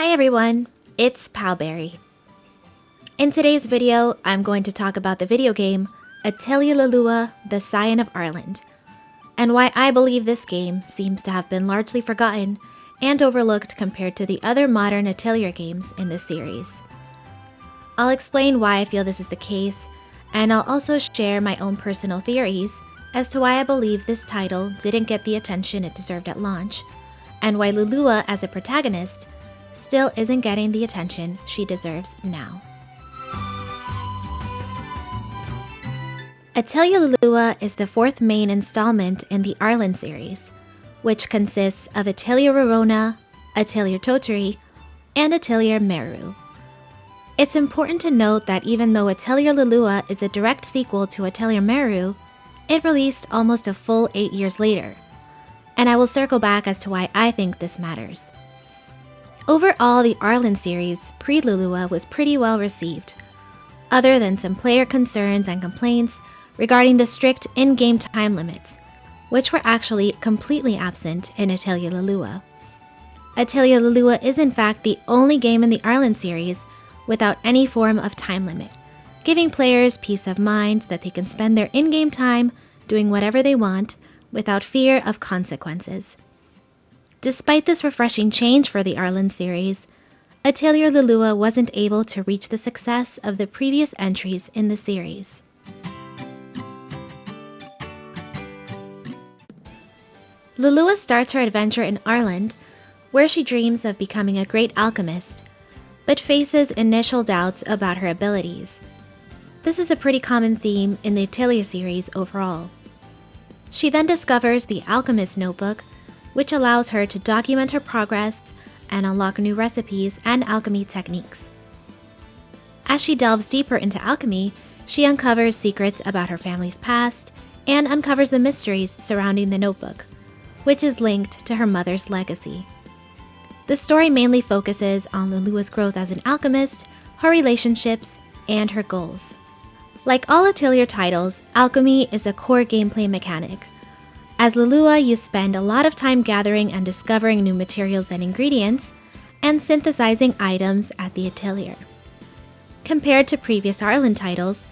Hi everyone, it's paobeary. In today's video, I'm going to talk about the video game Atelier Lulua, the Scion of Arland, and why I believe this game seems to have been largely forgotten and overlooked compared to the other modern Atelier games in this series. I'll explain why I feel this is the case, and I'll also share my own personal theories as to why I believe this title didn't get the attention it deserved at launch, and why Lulua as a protagonist still isn't getting the attention she deserves now. Atelier Lulua is the fourth main installment in the Arland series, which consists of Atelier Ryza, Atelier Totori, and Atelier Meru. It's important to note that even though Atelier Lulua is a direct sequel to Atelier Meru, it released almost a full 8 years later, and I will circle back as to why I think this matters. Overall, the Arland series, pre-Lulua, was pretty well received, other than some player concerns and complaints regarding the strict in-game time limits, which were actually completely absent in Atelier Lulua. Atelier Lulua is in fact the only game in the Arland series without any form of time limit, giving players peace of mind that they can spend their in-game time doing whatever they want without fear of consequences. Despite this refreshing change for the Arland series, Atelier Lulua wasn't able to reach the success of the previous entries in the series. Lulua starts her adventure in Arland, where she dreams of becoming a great alchemist, but faces initial doubts about her abilities. This is a pretty common theme in the Atelier series overall. She then discovers the Alchemist notebook, which allows her to document her progress and unlock new recipes and alchemy techniques. As she delves deeper into alchemy, she uncovers secrets about her family's past and uncovers the mysteries surrounding the notebook, which is linked to her mother's legacy. The story mainly focuses on Lulua's growth as an alchemist, her relationships, and her goals. Like all Atelier titles, alchemy is a core gameplay mechanic. As Lulua, you spend a lot of time gathering and discovering new materials and ingredients, and synthesizing items at the Atelier. Compared to previous Arland titles,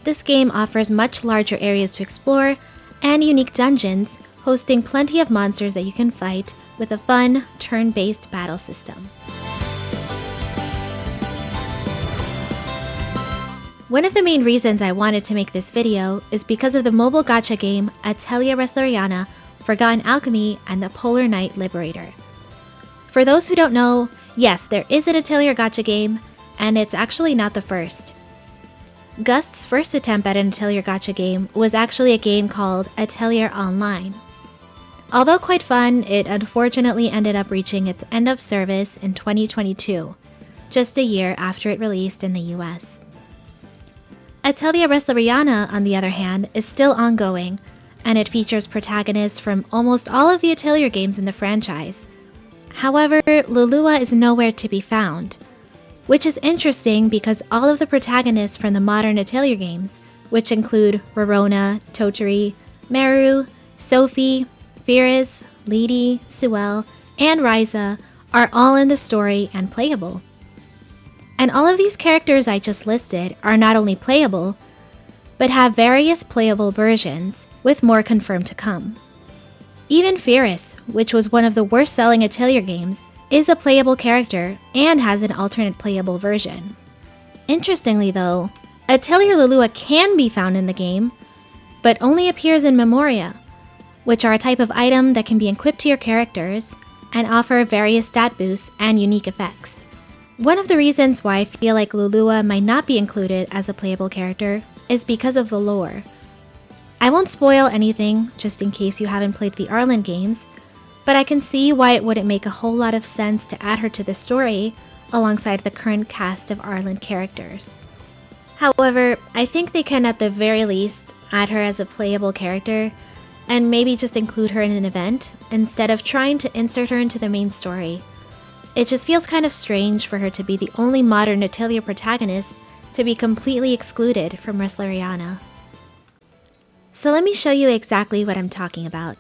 this game offers much larger areas to explore and unique dungeons, hosting plenty of monsters that you can fight with a fun, turn-based battle system. One of the main reasons I wanted to make this video is because of the mobile gacha game Atelier Resleriana, Forgotten Alchemy, and the Polar Night Liberator. For those who don't know, yes, there is an Atelier gacha game, and it's actually not the first. Gust's first attempt at an Atelier gacha game was actually a game called Atelier Online. Although quite fun, it unfortunately ended up reaching its end of service in 2022, just a year after it released in the US. Atelier Resleriana, on the other hand, is still ongoing, and it features protagonists from almost all of the Atelier games in the franchise. However, Lulua is nowhere to be found, which is interesting because all of the protagonists from the modern Atelier games, which include Ryza, Totori, Meru, Sophie, Firis, Lady, Sewell, and Ryza, are all in the story and playable. And all of these characters I just listed are not only playable, but have various playable versions, with more confirmed to come. Even Firis, which was one of the worst-selling Atelier games, is a playable character and has an alternate playable version. Interestingly though, Atelier Lulua can be found in the game, but only appears in Memoria, which are a type of item that can be equipped to your characters and offer various stat boosts and unique effects. One of the reasons why I feel like Lulua might not be included as a playable character is because of the lore. I won't spoil anything, just in case you haven't played the Arland games, but I can see why it wouldn't make a whole lot of sense to add her to the story alongside the current cast of Arland characters. However, I think they can at the very least add her as a playable character, and maybe just include her in an event, instead of trying to insert her into the main story. It just feels kind of strange for her to be the only modern Atelier protagonist to be completely excluded from Resleriana. So let me show you exactly what I'm talking about.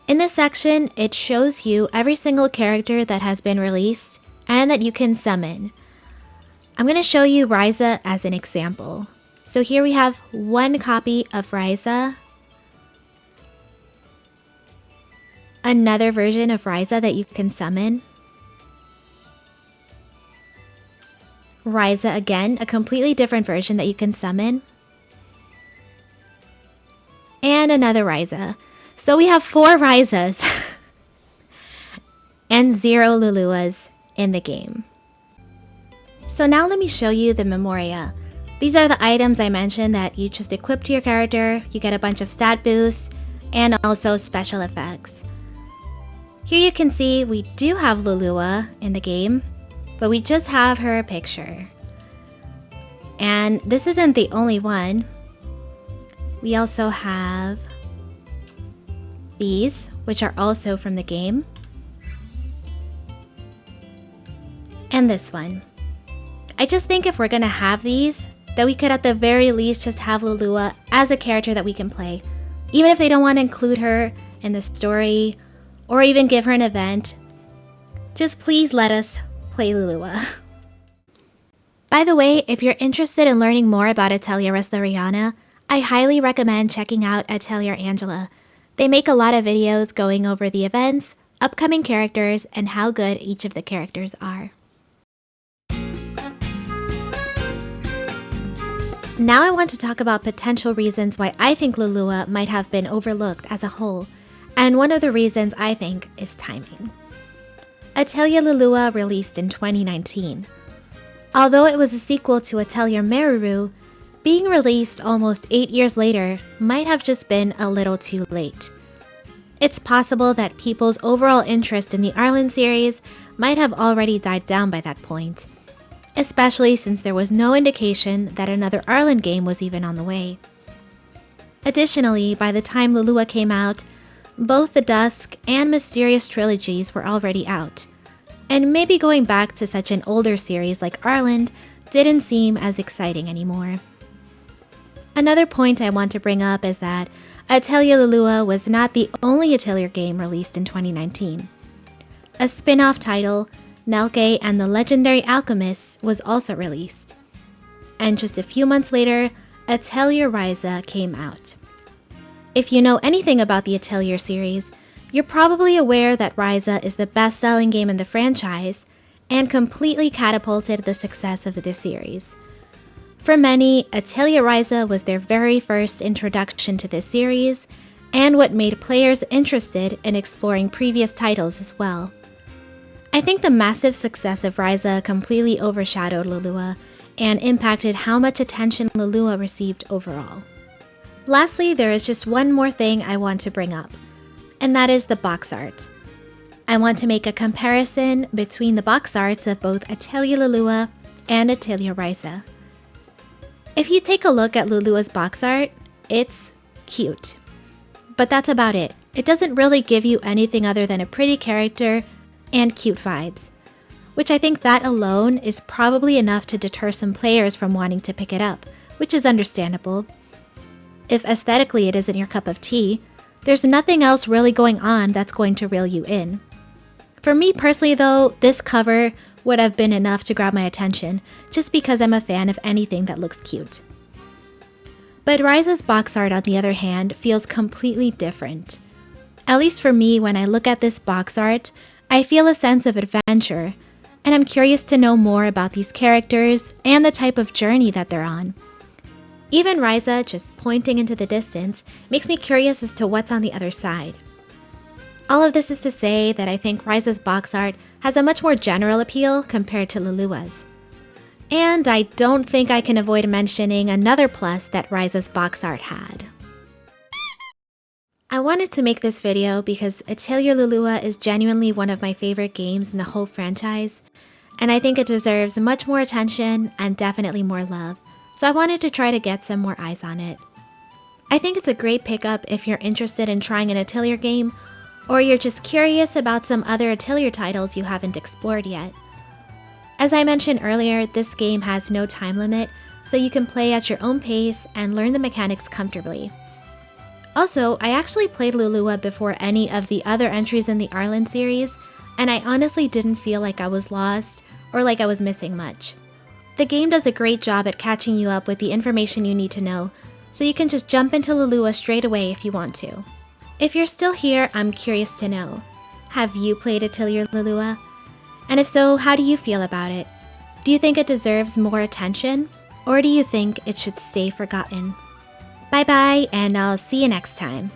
In this section, it shows you every single character that has been released and that you can summon. I'm going to show you Ryza as an example. So here we have one copy of Ryza, another version of Ryza that you can summon, Ryza again, a completely different version that you can summon, and another Ryza. So we have 4 Ryzas and 0 Luluas in the game. So now let me show you the Memoria. These are the items I mentioned that you just equip to your character. You get a bunch of stat boosts and also special effects. Here you can see we do have Lulua in the game, but we just have her picture. And this isn't the only one. We also have these, which are also from the game. And this one. I just think if we're gonna have these, that we could at the very least just have Lulua as a character that we can play. Even if they don't want to include her in the story, or even give her an event, just please let us play Lulua. By the way, if you're interested in learning more about Atelier Resleriana, I highly recommend checking out Atelier Angela. They make a lot of videos going over the events, upcoming characters, and how good each of the characters are. Now I want to talk about potential reasons why I think Lulua might have been overlooked as a whole, and one of the reasons I think is timing. Atelier Lulua released in 2019. Although it was a sequel to Atelier Meruru, being released almost 8 years later might have just been a little too late. It's possible that people's overall interest in the Arland series might have already died down by that point, especially since there was no indication that another Arland game was even on the way. Additionally, by the time Lulua came out, both the Dusk and Mysterious trilogies were already out, and maybe going back to such an older series like Arland didn't seem as exciting anymore. Another point I want to bring up is that Atelier Lulua was not the only Atelier game released in 2019. A spin-off title, Nelke and the Legendary Alchemist, was also released. And just a few months later, Atelier Ryza came out. If you know anything about the Atelier series, you're probably aware that Ryza is the best-selling game in the franchise and completely catapulted the success of the series. For many, Atelier Ryza was their very first introduction to this series and what made players interested in exploring previous titles as well. I think the massive success of Ryza completely overshadowed Lulua and impacted how much attention Lulua received overall. Lastly, there is just one more thing I want to bring up, and that is the box art. I want to make a comparison between the box arts of both Atelier Lulua and Atelier Ryza. If you take a look at Lulua's box art, it's cute. But that's about it. It doesn't really give you anything other than a pretty character and cute vibes, which I think that alone is probably enough to deter some players from wanting to pick it up, which is understandable. If aesthetically it isn't your cup of tea, there's nothing else really going on that's going to reel you in. For me personally though, this cover would have been enough to grab my attention, just because I'm a fan of anything that looks cute. But Ryza's box art, on the other hand, feels completely different. At least for me, when I look at this box art, I feel a sense of adventure, and I'm curious to know more about these characters and the type of journey that they're on. Even Ryza just pointing into the distance makes me curious as to what's on the other side. All of this is to say that I think Ryza's box art has a much more general appeal compared to Lulua's. And I don't think I can avoid mentioning another plus that Ryza's box art had. I wanted to make this video because Atelier Lulua is genuinely one of my favorite games in the whole franchise, and I think it deserves much more attention and definitely more love, so I wanted to try to get some more eyes on it. I think it's a great pickup if you're interested in trying an Atelier game, or you're just curious about some other Atelier titles you haven't explored yet. As I mentioned earlier, this game has no time limit, so you can play at your own pace and learn the mechanics comfortably. Also, I actually played Lulua before any of the other entries in the Arland series, and I honestly didn't feel like I was lost or like I was missing much. The game does a great job at catching you up with the information you need to know, so you can just jump into Lulua straight away if you want to. If you're still here, I'm curious to know, have you played Atelier Lulua? And if so, how do you feel about it? Do you think it deserves more attention, or do you think it should stay forgotten? Bye bye, and I'll see you next time.